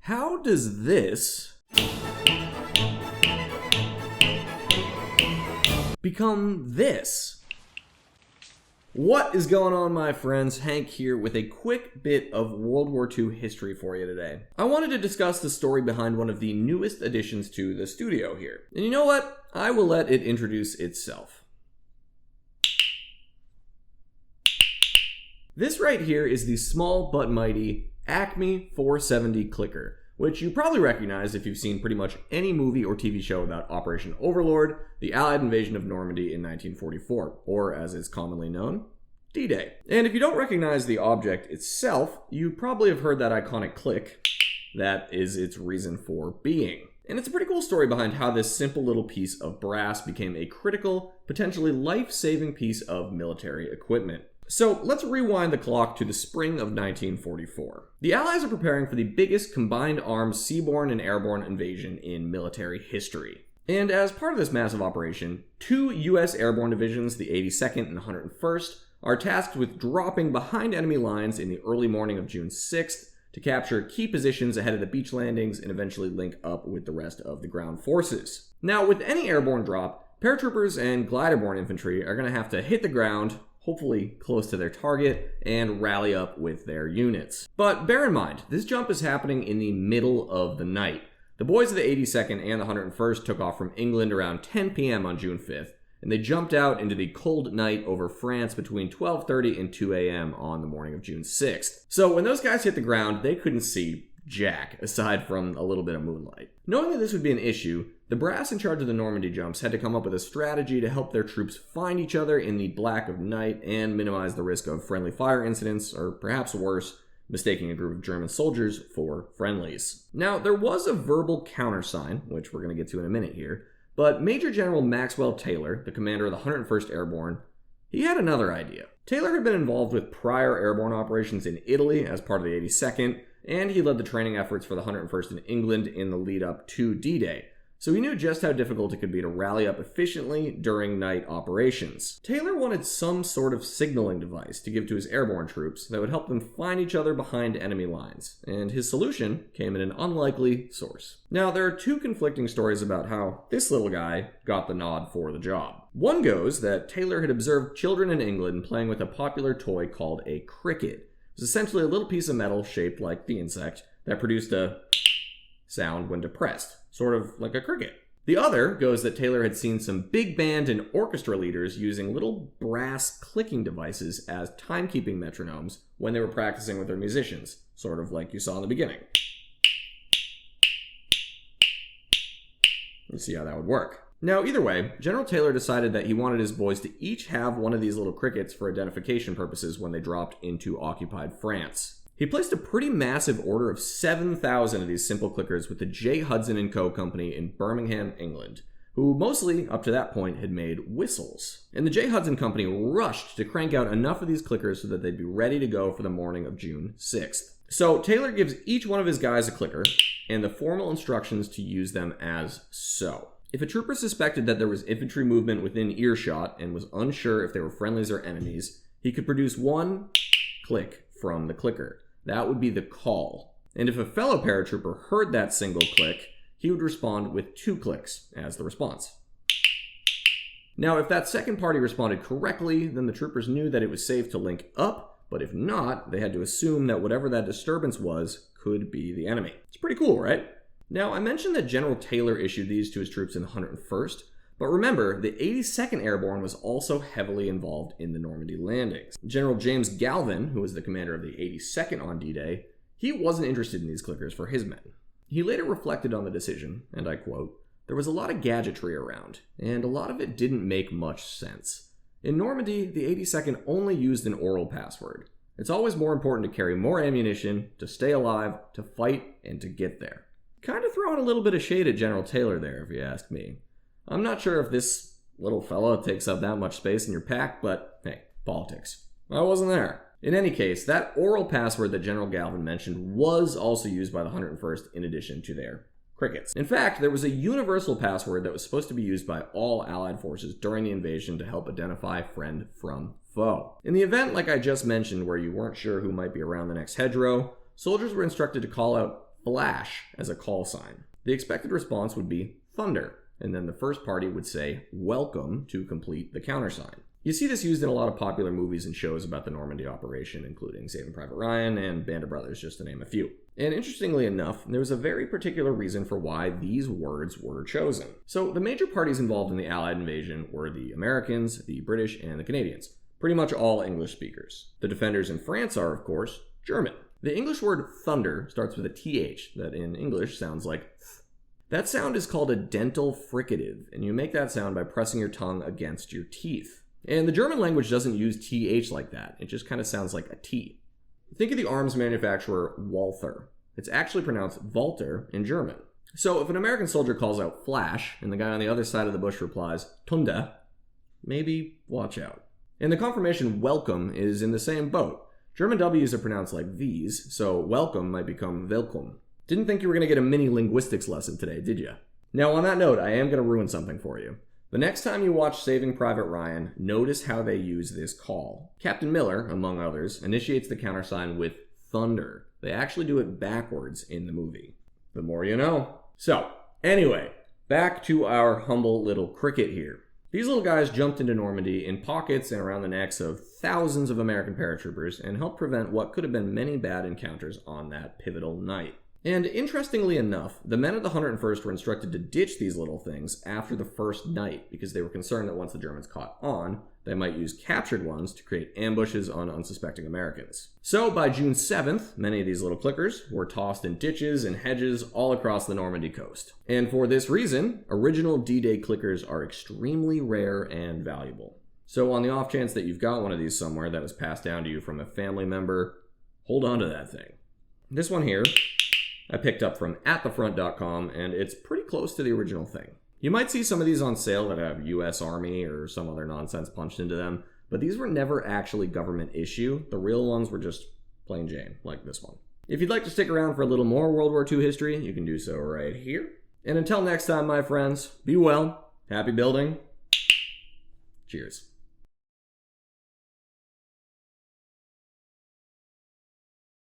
How does this become this? What is going on, my friends? Hank here with a quick bit of World War II history for you today. I wanted to discuss the story behind one of the newest additions to the studio here. And you know what? I will let it introduce itself. This right here is the small but mighty Acme 470 clicker, which you probably recognize if you've seen pretty much any movie or TV show about Operation Overlord, the Allied invasion of Normandy in 1944, or as it's commonly known, D-Day. And if you don't recognize the object itself, you probably have heard that iconic click. That is its reason for being. And it's a pretty cool story behind how this simple little piece of brass became a critical, potentially life-saving piece of military equipment. So let's rewind the clock to the spring of 1944. The Allies are preparing for the biggest combined arms seaborne and airborne invasion in military history. And as part of this massive operation, two U.S. airborne divisions, the 82nd and 101st, are tasked with dropping behind enemy lines in the early morning of June 6th to capture key positions ahead of the beach landings and eventually link up with the rest of the ground forces. Now, with any airborne drop, paratroopers and glider-borne infantry are going to have to hit the ground, hopefully close to their target, and rally up with their units. But bear in mind, this jump is happening in the middle of the night. The boys of the 82nd and the 101st took off from England around 10 p.m. on June 5th, and they jumped out into the cold night over France between 12:30 and 2 a.m. on the morning of June 6th. So when those guys hit the ground, they couldn't see jack, aside from a little bit of moonlight. Knowing that this would be an issue, the brass in charge of the Normandy jumps had to come up with a strategy to help their troops find each other in the black of night and minimize the risk of friendly fire incidents, or perhaps worse, mistaking a group of German soldiers for friendlies. Now, there was a verbal countersign, which we're going to get to in a minute here, but Major General Maxwell Taylor, the commander of the 101st Airborne, he had another idea. Taylor had been involved with prior airborne operations in Italy as part of the 82nd, and he led the training efforts for the 101st in England in the lead up to D-Day. So he knew just how difficult it could be to rally up efficiently during night operations. Taylor wanted some sort of signaling device to give to his airborne troops that would help them find each other behind enemy lines, and his solution came in an unlikely source. Now, there are two conflicting stories about how this little guy got the nod for the job. One goes that Taylor had observed children in England playing with a popular toy called a cricket. It was essentially a little piece of metal shaped like the insect that produced a sound when depressed, sort of like a cricket. The other goes that Taylor had seen some big band and orchestra leaders using little brass clicking devices as timekeeping metronomes when they were practicing with their musicians, sort of like you saw in the beginning. You see how that would work. Now, either way, General Taylor decided that he wanted his boys to each have one of these little crickets for identification purposes when they dropped into occupied France. He placed a pretty massive order of 7,000 of these simple clickers with the J. Hudson & Co. Company in Birmingham, England, who mostly, up to that point, had made whistles. And the J. Hudson Company rushed to crank out enough of these clickers so that they'd be ready to go for the morning of June 6th. So Taylor gives each one of his guys a clicker, and the formal instructions to use them as so. If a trooper suspected that there was infantry movement within earshot and was unsure if they were friendlies or enemies, he could produce one click from the clicker. That would be the call. And if a fellow paratrooper heard that single click, he would respond with 2 clicks as the response. Now, if that second party responded correctly, then the troopers knew that it was safe to link up, but if not, they had to assume that whatever that disturbance was could be the enemy. It's pretty cool, right? Now, I mentioned that General Taylor issued these to his troops in the 101st, but remember, the 82nd Airborne was also heavily involved in the Normandy landings. General James Galvin, who was the commander of the 82nd on D-Day, he wasn't interested in these clickers for his men. He later reflected on the decision, and I quote, "There was a lot of gadgetry around, and a lot of it didn't make much sense. In Normandy, the 82nd only used an oral password. It's always more important to carry more ammunition, to stay alive, to fight, and to get there." Kind of throwing a little bit of shade at General Taylor there, if you ask me. I'm not sure if this little fella takes up that much space in your pack, but hey, politics. I wasn't there. In any case, that oral password that General Galvin mentioned was also used by the 101st in addition to their crickets. In fact, there was a universal password that was supposed to be used by all Allied forces during the invasion to help identify friend from foe. In the event like I just mentioned where you weren't sure who might be around the next hedgerow, soldiers were instructed to call out flash as a call sign. The expected response would be thunder, and then the first party would say welcome to complete the countersign. You see this used in a lot of popular movies and shows about the Normandy operation, including Saving Private Ryan and Band of Brothers, just to name a few. And interestingly enough, there was a very particular reason for why these words were chosen. So the major parties involved in the Allied invasion were the Americans, the British, and the Canadians. Pretty much all English speakers. The defenders in France are, of course, German. The English word thunder starts with a TH that in English sounds like th. That sound is called a dental fricative, and you make that sound by pressing your tongue against your teeth. And the German language doesn't use TH like that. It just kind of sounds like a T. Think of the arms manufacturer Walther. It's actually pronounced Walter in German. So if an American soldier calls out flash, and the guy on the other side of the bush replies Tunde, maybe watch out. And the confirmation welcome is in the same boat. German W's are pronounced like V's, so welcome might become Willkommen. Didn't think you were going to get a mini linguistics lesson today, did you? Now on that note, I am going to ruin something for you. The next time you watch Saving Private Ryan, notice how they use this call. Captain Miller, among others, initiates the countersign with thunder. They actually do it backwards in the movie. The more you know. So, anyway, back to our humble little cricket here. These little guys jumped into Normandy in pockets and around the necks of thousands of American paratroopers and helped prevent what could have been many bad encounters on that pivotal night. And interestingly enough, the men of the 101st were instructed to ditch these little things after the first night because they were concerned that once the Germans caught on, they might use captured ones to create ambushes on unsuspecting Americans. So by June 7th, many of these little clickers were tossed in ditches and hedges all across the Normandy coast. And for this reason, original D-Day clickers are extremely rare and valuable. So on the off chance that you've got one of these somewhere that was passed down to you from a family member, hold on to that thing. This one here, I picked up from atthefront.com, and it's pretty close to the original thing. You might see some of these on sale that have US Army or some other nonsense punched into them, but these were never actually government issue. The real ones were just plain Jane, like this one. If you'd like to stick around for a little more World War II history, you can do so right here. And until next time, my friends, be well, happy building, cheers.